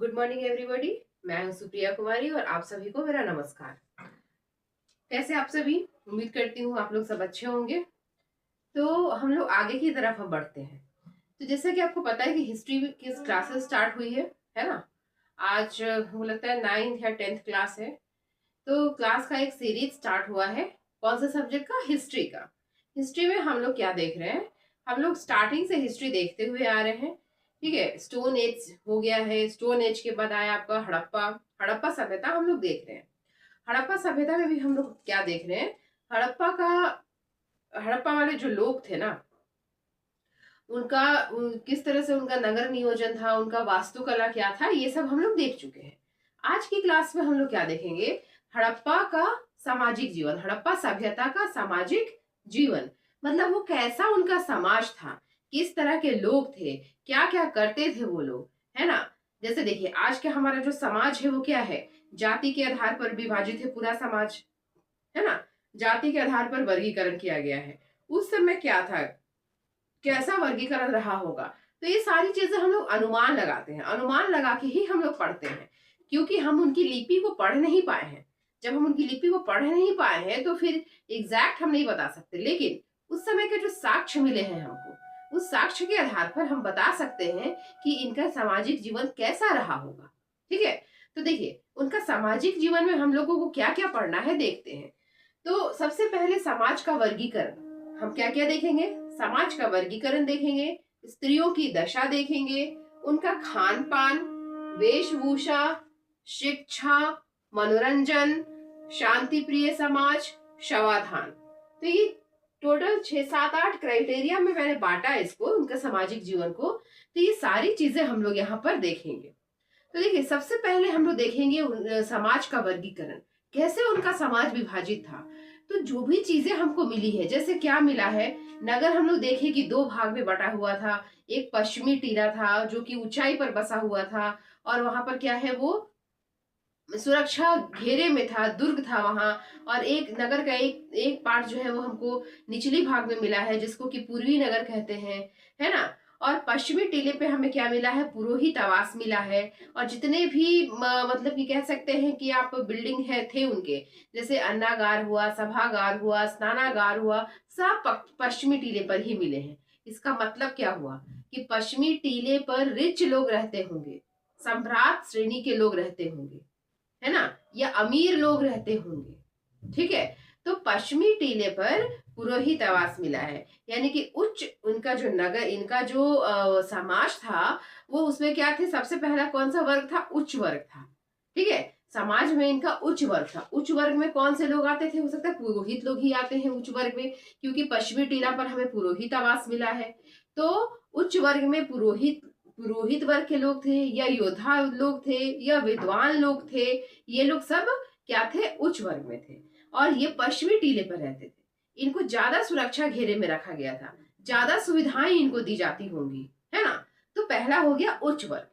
Good morning everybody. मैं हूं सुप्रिया कुमारी और आप सभी को मेरा नमस्कार। कैसे आप सभी? उम्मीद करती हूँ आप लोग सब अच्छे होंगे। तो हम लोग आगे की तरफ हम बढ़ते हैं। तो जैसा कि आपको पता है कि हिस्ट्री की क्लासेस स्टार्ट हुई है ना। आज मुझे लगता है 9th या 10th क्लास है। तो क्लास का एक सीरीज स्टार्ट हुआ है। कौन से सब्जेक्ट का? हिस्ट्री का। हिस्ट्री में हम लोग क्या देख रहे हैं? हम लोग स्टार्टिंग से हिस्ट्री देखते हुए आ रहे हैं। ठीक है, स्टोन एज हो गया है। स्टोन एज के बाद आया आपका हड़प्पा। हड़प्पा सभ्यता हम लोग देख रहे हैं। हड़प्पा सभ्यता में भी हम लोग क्या देख रहे हैं? हड़प्पा का हड़प्पा वाले जो लोग थे ना, उनका किस तरह से उनका नगर नियोजन था, उनका वास्तुकला क्या था, ये सब हम लोग देख चुके हैं। आज की क्लास में हम लोग क्या देखेंगे? हड़प्पा का सामाजिक जीवन, हड़प्पा सभ्यता का सामाजिक जीवन। मतलब वो कैसा उनका समाज था, किस तरह के लोग थे, क्या क्या करते थे वो लोग, है ना। जैसे देखिए, आज के हमारा जो समाज है वो क्या है? जाति के आधार पर विभाजित है पूरा समाज, है ना। जाति के आधार पर वर्गीकरण किया गया है। उस समय क्या था, कैसा वर्गीकरण रहा होगा? तो ये सारी चीजें हम लोग अनुमान लगाते हैं, अनुमान लगा के ही हम लोग पढ़ते हैं, क्योंकि हम उनकी लिपि को पढ़ नहीं पाए हैं। जब हम उनकी लिपि को पढ़ नहीं पाए हैं तो फिर एग्जैक्ट हम नहीं बता सकते, लेकिन उस समय के जो साक्ष्य मिले हैं हमको, उस साक्ष्य के आधार पर हम बता सकते हैं कि इनका सामाजिक जीवन कैसा रहा होगा। ठीक है। तो देखिए, उनका सामाजिक जीवन में हम लोगों को क्या क्या पढ़ना है, देखते हैं। तो सबसे पहले समाज का वर्गीकरण। हम क्या क्या देखेंगे? समाज का वर्गीकरण देखेंगे, स्त्रियों की दशा देखेंगे, उनका खान पान, वेशभूषा, शिक्षा, मनोरंजन, शांति प्रिय समाज, शवाधान। तो ये टोटल 6 7 8 क्राइटेरिया में मैंने बांटा इसको, उनका सामाजिक जीवन को। तो ये सारी चीजें हम लोग यहाँ पर देखेंगे। तो देखिए, सबसे पहले हम लोग देखेंगे समाज का वर्गीकरण, कैसे उनका समाज विभाजित था। तो जो भी चीजें हमको मिली है, जैसे क्या मिला है, नगर हम लोग देखें कि 2 भाग में बटा हुआ था। एक पश्चिमी टीला था जो कि ऊंचाई पर बसा हुआ था, और वहां पर क्या है, वो सुरक्षा घेरे में था, दुर्ग था वहां। और एक नगर का एक एक पार्ट जो है वो हमको निचली भाग में मिला है, जिसको कि पूर्वी नगर कहते हैं, है ना। और पश्चिमी टीले पे हमें क्या मिला है? पुरोहित आवास मिला है। और जितने भी मतलब कि कह सकते हैं कि आप बिल्डिंग है थे उनके, जैसे अन्नागार हुआ, सभागार हुआ, स्नानागार हुआ, सब पश्चिमी टीले पर ही मिले हैं। इसका मतलब क्या हुआ कि पश्चिमी टीले पर रिच लोग रहते होंगे, सम्राट श्रेणी के लोग रहते होंगे, है ना, या अमीर लोग रहते होंगे। ठीक है। तो पश्चिमी टीले पर पुरोहित आवास मिला है, यानी कि उच्च, उनका जो नगर, इनका जो समाज था, वो उसमें क्या थे? सबसे पहला कौन सा वर्ग था? उच्च वर्ग था। ठीक है। समाज में इनका उच्च वर्ग था। उच्च वर्ग में कौन से लोग आते थे? हो सकता है पुरोहित लोग ही आते हैं उच्च वर्ग में, क्योंकि पश्चिमी टीला पर हमें पुरोहित आवास मिला है। तो उच्च वर्ग में पुरोहित पुरोहित वर्ग के लोग थे, या योद्धा लोग थे, या विद्वान लोग थे। ये लोग सब क्या थे? उच्च वर्ग में थे। और ये पश्चिमी टीले पर रहते थे। इनको ज्यादा सुरक्षा घेरे में रखा गया था, ज्यादा सुविधाएं इनको दी जाती होंगी, है ना। तो पहला हो गया उच्च वर्ग।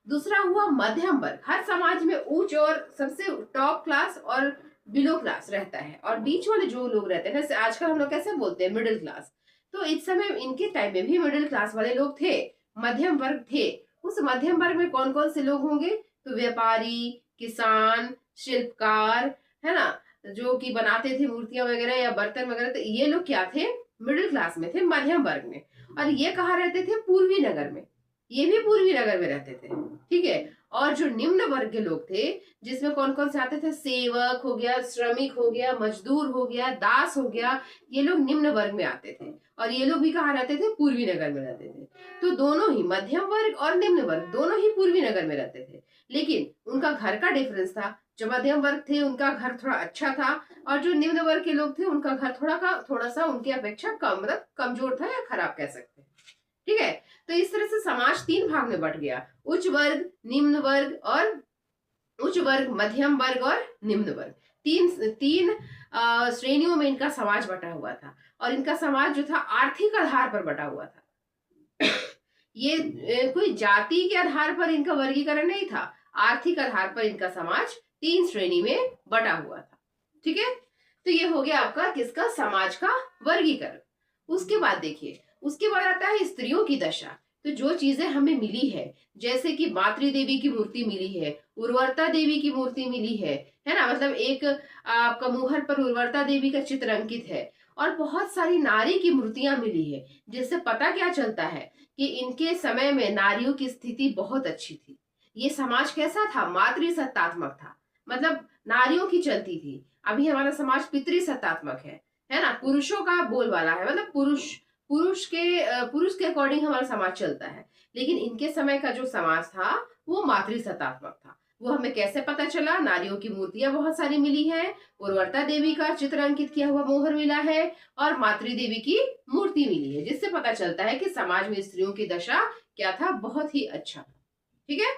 दूसरा हुआ मध्यम वर्ग। हर समाज में उच्च और सबसे टॉप क्लास और बिलो क्लास रहता है, और बीच वाले जो लोग रहते हैं, जैसे आजकल हम लोग कैसे बोलते हैं, मिडिल क्लास। तो इस समय इनके टाइम में भी मिडिल क्लास वाले लोग थे, मध्यम वर्ग थे। उस मध्यम वर्ग में कौन कौन से लोग होंगे? तो व्यापारी, किसान, शिल्पकार, है ना, जो कि बनाते थे मूर्तियां वगैरह या बर्तन वगैरह, तो ये लोग क्या थे? मिडिल क्लास में थे, मध्यम वर्ग में। और ये कहाँ रहते थे? पूर्वी नगर में। ये भी पूर्वी नगर में रहते थे। ठीक है। और जो निम्न वर्ग के लोग थे, जिसमें कौन कौन से आते थे? सेवक हो गया, श्रमिक हो गया, मजदूर हो गया, दास हो गया, ये लोग निम्न वर्ग में आते थे। और ये लोग भी कहाँ रहते थे? पूर्वी नगर में रहते थे। तो दोनों ही, मध्यम वर्ग और निम्न वर्ग, दोनों ही पूर्वी नगर में रहते थे। लेकिन उनका घर का डिफरेंस था। जो मध्यम वर्ग थे उनका घर थोड़ा अच्छा था, और जो निम्न वर्ग के लोग थे उनका घर थोड़ा सा उनकी अपेक्षा कम, मतलब कमजोर था या खराब कह सकते हैं। ठीक है। तो इस तरह से समाज 3 भाग में बट गया: उच्च वर्ग, निम्न वर्ग, और उच्च वर्ग, मध्यम वर्ग और निम्न वर्ग। तीन तीन श्रेणियों में इनका समाज बटा हुआ था। और इनका समाज जो था आर्थिक आधार पर बटा हुआ था। ये कोई जाति के आधार पर इनका वर्गीकरण नहीं था, आर्थिक आधार पर इनका समाज 3 श्रेणी में बटा हुआ था। ठीक है। तो ये हो गया आपका किसका? समाज का वर्गीकरण। उसके बाद देखिए, उसके बाद आता है स्त्रियों की दशा। तो जो चीजें हमें मिली है, जैसे कि मातृ देवी की मूर्ति मिली है, उर्वरता देवी की मूर्ति मिली है ना, मतलब एक आपका मुहर पर उर्वरता देवी का चित्र अंकित है, और बहुत सारी नारी की मूर्तियां मिली है, जिससे पता क्या चलता है कि इनके समय में नारियों की स्थिति बहुत अच्छी थी। ये समाज कैसा था? मातृसत्तात्मक था, मतलब नारियों की चलती थी। अभी हमारा समाज पितृसत्तात्मक है ना, पुरुषों का बोलबाला है, मतलब पुरुष के अकॉर्डिंग हमारा समाज चलता है। लेकिन इनके समय का जो समाज था वो मातृसत्तात्मक था। वो हमें कैसे पता चला? नारियों की मूर्तियां बहुत सारी मिली है, उर्वरता देवी का चित्र अंकित किया हुआ मोहर मिला है, और मातृ देवी की मूर्ति मिली है, जिससे पता चलता है कि समाज में स्त्रियों की दशा क्या था, बहुत ही अच्छा था। ठीक है।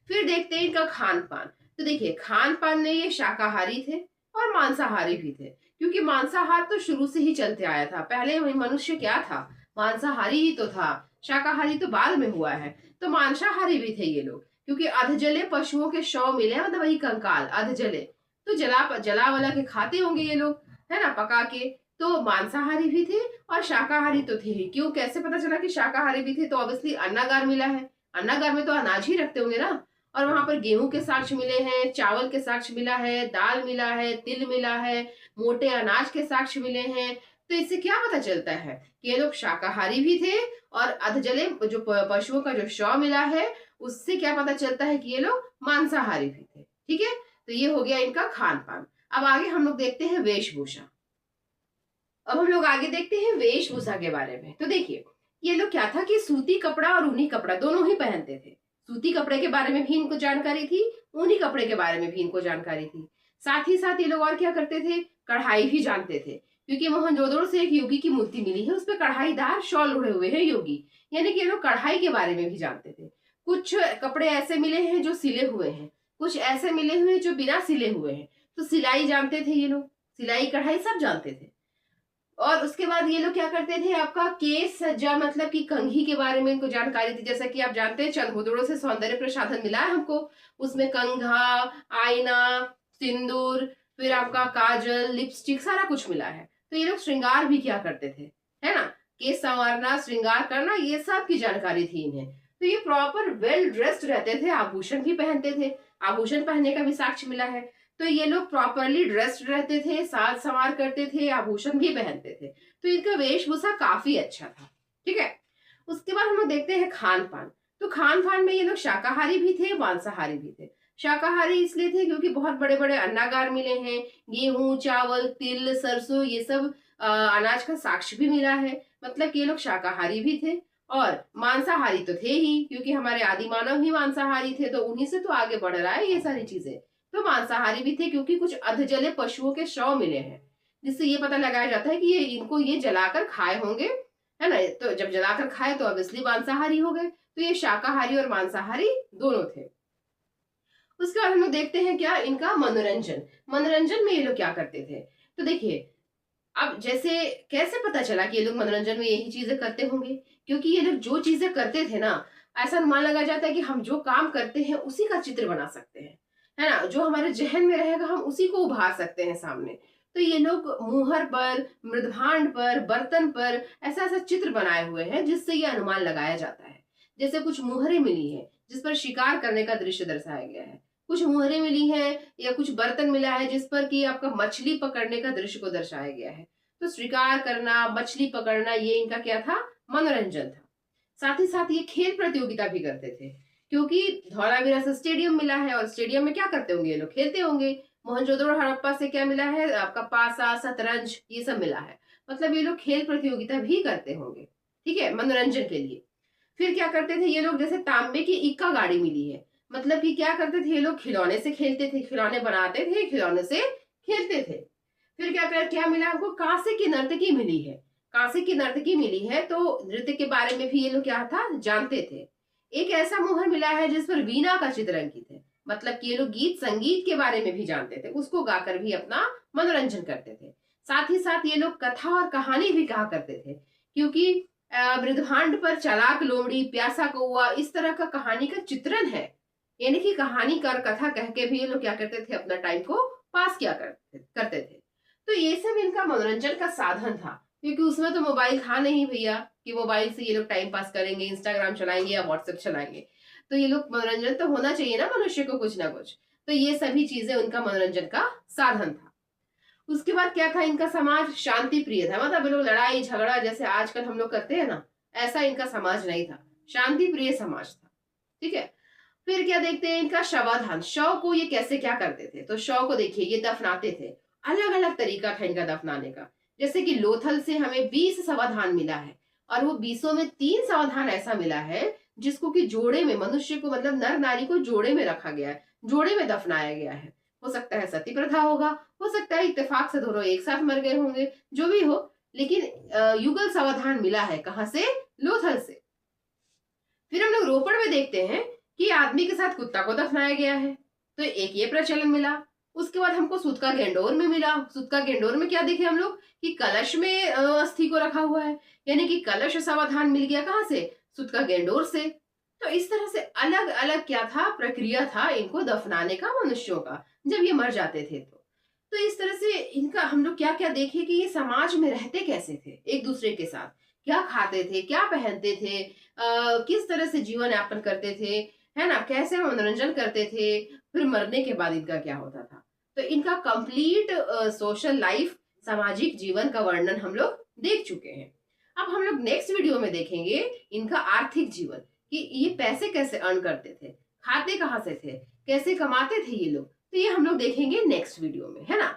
फिर देखते हैं इनका खान पान। तो देखिए, खान पान में ये शाकाहारी थे और मांसाहारी भी थे, क्योंकि मांसाहार तो शुरू से ही चलते आया था। पहले मनुष्य क्या था? मांसाहारी ही तो था, शाकाहारी तो बाद में हुआ है। तो मांसाहारी भी थे ये लोग, क्योंकि अधजले पशुओं के शव मिले, मतलब वही कंकाल अधजले, तो जला वला के खाते होंगे ये लोग, है ना, पका के। तो मांसाहारी भी थे और शाकाहारी तो थे ही। क्यों, कैसे पता चला कि शाकाहारी भी थे? तो ऑब्वियसली अन्नागार मिला है, अन्नागार में तो अनाज ही रखते होंगे ना, और वहां पर गेहूं के साक्ष्य मिले हैं, चावल के साक्ष्य मिला है, दाल मिला है, तिल मिला है, मोटे अनाज के साक्ष्य मिले हैं। तो इससे क्या पता चलता है कि ये लोग शाकाहारी भी थे, और अधजले जो पशुओं का जो शव मिला है, उससे क्या पता चलता है कि ये लोग मांसाहारी भी थे। ठीक है। तो ये हो गया इनका खान पान। अब आगे हम लोग देखते हैं वेशभूषा। अब हम लोग आगे देखते हैं वेशभूषा के बारे में। तो देखिए, ये लोग क्या था कि सूती कपड़ा और ऊनी कपड़ा दोनों ही पहनते थे। सूती कपड़े के बारे में भी इनको जानकारी थी, ऊनी कपड़े के बारे में भी इनको जानकारी थी। साथ ही साथ ये लोग और क्या करते थे? कढ़ाई भी जानते थे, क्योंकि मोहनजोदड़ो से एक योगी की मूर्ति मिली है, उस पर कढ़ाईदार शॉल ओढ़े हुए हैं योगी, यानी कि ये लोग कढ़ाई के बारे में भी जानते थे। कुछ कपड़े ऐसे मिले हैं जो सिले हुए हैं, कुछ ऐसे मिले हुए हैं जो बिना सिले हुए हैं। तो सिलाई जानते थे ये लोग, सिलाई कढ़ाई सब जानते थे। और उसके बाद ये लोग क्या करते थे? आपका केस सज्जा, मतलब कि कंघी के बारे में इनको जानकारी थी। जैसा कि आप जानते हैं, चंद्रभूतों से सौंदर्य प्रसाधन मिला है हमको, उसमें कंघा, आईना, सिंदूर, फिर आपका काजल, लिपस्टिक, सारा कुछ मिला है। तो ये लोग श्रृंगार भी क्या करते थे, है ना, केस संवारना, श्रृंगार करना, ये सब की जानकारी थी इन्हें। तो ये प्रॉपर वेल ड्रेस्ड रहते थे, आभूषण भी पहनते थे, आभूषण पहनने का भी साक्ष्य मिला है। तो ये लोग प्रॉपरली ड्रेस्ड रहते थे, साज संवार करते थे, आभूषण भी पहनते थे। तो इनका वेशभूषा काफी अच्छा था। ठीक है। उसके बाद हम लोग देखते हैं खान पान। तो खान पान में ये लोग शाकाहारी भी थे, मांसाहारी भी थे। शाकाहारी इसलिए थे क्योंकि बहुत बड़े बड़े अन्नागार मिले हैं, गेहूं, चावल, तिल, सरसों, ये सब अनाज का साक्ष्य भी मिला है, मतलब कि ये लोग शाकाहारी भी थे। और मांसाहारी तो थे ही, क्योंकि हमारे आदि मानव ही मांसाहारी थे, तो उन्हीं से तो आगे बढ़ रहा है ये सारी चीजें। तो मांसाहारी भी थे क्योंकि कुछ अधजले पशुओं के शव मिले हैं, जिससे ये पता लगाया जाता है कि ये जलाकर खाए होंगे, है ना। तो जब जलाकर खाए तो ऑब्वियसली मांसाहारी हो गए। तो ये शाकाहारी और मांसाहारी दोनों थे। उसके बाद हम लोग देखते हैं क्या, इनका मनोरंजन। मनोरंजन में ये लोग क्या करते थे? तो देखिए, अब जैसे कैसे पता चला कि ये लोग मनोरंजन में यही चीजें करते होंगे? क्योंकि ये लोग जो चीजें करते थे ना, ऐसा अनुमान लगाया जाता है कि हम जो काम करते हैं उसी का चित्र बना सकते हैं, है ना, जो हमारे जहन में रहेगा हम उसी को उभार सकते हैं सामने। तो ये लोग मुहर पर, मृदभांड पर, बर्तन पर ऐसा ऐसा चित्र बनाए हुए हैं, जिससे ये अनुमान लगाया जाता है। जैसे कुछ मुहरें मिली है जिस पर शिकार करने का दृश्य दर्शाया गया है, कुछ मुहरें मिली हैं या कुछ बर्तन मिला है जिस पर कि आपका मछली पकड़ने का दृश्य को दर्शाया गया है। तो शिकार करना, मछली पकड़ना, ये इनका क्या था? मनोरंजन था। साथ ही साथ ये खेल प्रतियोगिता भी करते थे, क्योंकि धौलावीरा से स्टेडियम मिला है, और स्टेडियम में क्या करते होंगे? ये लोग खेलते होंगे। मोहनजोदड़ो हड़प्पा से क्या मिला है? आपका पासा, शतरंज, ये सब मिला है। मतलब ये लोग खेल प्रतियोगिता भी करते होंगे, ठीक है, मनोरंजन के लिए। फिर क्या करते थे ये लोग? जैसे तांबे की इक्का गाड़ी मिली है, मतलब कि क्या करते थे ये लोग? खिलौने से खेलते थे, खिलौने बनाते थे, खिलौने से खेलते थे। फिर क्या मिला हमको? कांसे की नर्तकी मिली है। कांसे की नर्तकी मिली है, तो नृत्य के बारे में भी ये लोग क्या था? जानते थे। एक ऐसा मोहर मिला है जिस पर वीणा का चित्र अंकित है, मतलब कि ये लोग गीत संगीत के बारे में भी जानते थे, उसको गाकर भी अपना मनोरंजन करते थे। साथ ही साथ ये लोग कथा और कहानी भी कहा करते थे, क्योंकि मृदभांड पर चालाक लोमड़ी, प्यासा कौआ, इस तरह का कहानी का चित्रण है, यानी कि कहानी कर कथा कह के भी ये लोग क्या करते थे? अपना टाइम को पास किया करते थे। तो ये सब इनका मनोरंजन का साधन था, क्योंकि उसमें तो मोबाइल था नहीं भैया, कि मोबाइल से ये लोग टाइम पास करेंगे, इंस्टाग्राम चलाएंगे या व्हाट्सएप चलाएंगे। तो ये लोग मनोरंजन तो होना चाहिए ना मनुष्य को कुछ ना कुछ। तो ये सभी चीजें उनका मनोरंजन का साधन था। उसके बाद क्या था, इनका समाज शांति प्रिय था, मतलब ये लोग लड़ाई झगड़ा जैसे आजकल हम लोग करते हैं ना, ऐसा इनका समाज नहीं था, शांति प्रिय समाज था। ठीक है। फिर क्या देखते हैं, इनका शवाधान, शव को ये कैसे क्या करते थे, तो शव को देखिए ये दफनाते थे। अलग अलग तरीका था इनका दफनाने का। जैसे कि लोथल से हमें 20 समाधान मिला है, और वो 20 में 3 समाधान ऐसा मिला है जिसको कि जोड़े में मनुष्य को, मतलब नर नारी को जोड़े में रखा गया है, जोड़े में दफनाया गया है। हो सकता है सती प्रथा होगा, हो सकता है इत्तेफाक से दोनों एक साथ मर गए होंगे, जो भी हो, लेकिन युगल समाधान मिला है कहां से, लोथल से। फिर हम लोग रोपड़ में देखते हैं कि आदमी के साथ कुत्ता को दफनाया गया है, तो एक ये प्रचलन मिला। उसके बाद हमको सूतका गेंडोर में मिला। सूतका गेंडोर में क्या देखे हम लोग कि कलश में अस्थि को रखा हुआ है, यानी कि कलश समाधान मिल गया कहां से, सूतका गेंडोर से। तो इस तरह से अलग अलग क्या था, प्रक्रिया था इनको दफनाने का मनुष्यों का, जब ये मर जाते थे। तो इस तरह से इनका हम लोग क्या क्या देखे कि ये समाज में रहते कैसे थे, एक दूसरे के साथ क्या खाते थे, क्या पहनते थे, किस तरह से जीवन यापन करते थे, है ना, कैसे मनोरंजन करते थे, फिर मरने के बाद इनका क्या होता था। तो इनका कंप्लीट सोशल लाइफ, सामाजिक जीवन का वर्णन हम लोग देख चुके हैं। अब हम लोग नेक्स्ट वीडियो में देखेंगे इनका आर्थिक जीवन, कि ये पैसे कैसे अर्न करते थे, खाते कहाँ से थे, कैसे कमाते थे ये लोग। तो ये हम लोग देखेंगे नेक्स्ट वीडियो में, है ना।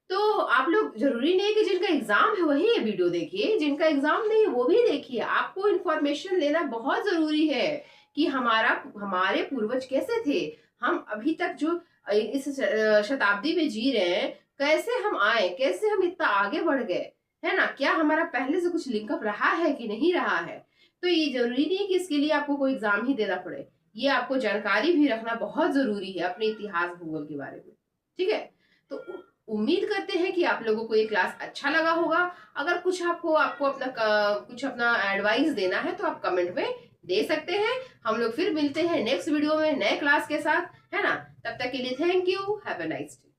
तो आप लोग, जरूरी नहीं है कि जिनका एग्जाम है वही ये वीडियो देखिए, जिनका एग्जाम नहीं है वो भी देखिए। आपको इंफॉर्मेशन लेना बहुत जरूरी है कि हमारे पूर्वज कैसे थे, हम अभी तक जो इस शताब्दी में जी रहे हैं, कैसे हम आए, कैसे हम इतना आगे बढ़ गए, है ना, क्या हमारा पहले से कुछ लिंकअप रहा है कि नहीं रहा है। तो ये जरूरी नहीं है कि इसके लिए आपको कोई एग्जाम ही देना पड़े, ये आपको जानकारी भी रखना बहुत जरूरी है अपने इतिहास भूगोल के बारे में। ठीक है। तो उम्मीद करते हैं कि आप लोगों को ये क्लास अच्छा लगा होगा। अगर कुछ आपको आपको अपना कुछ अपना एडवाइस देना है तो आप कमेंट में दे सकते हैं। हम लोग फिर मिलते हैं नेक्स्ट वीडियो में नए क्लास के साथ, है ना। तब तक के लिए thank you, have a nice day.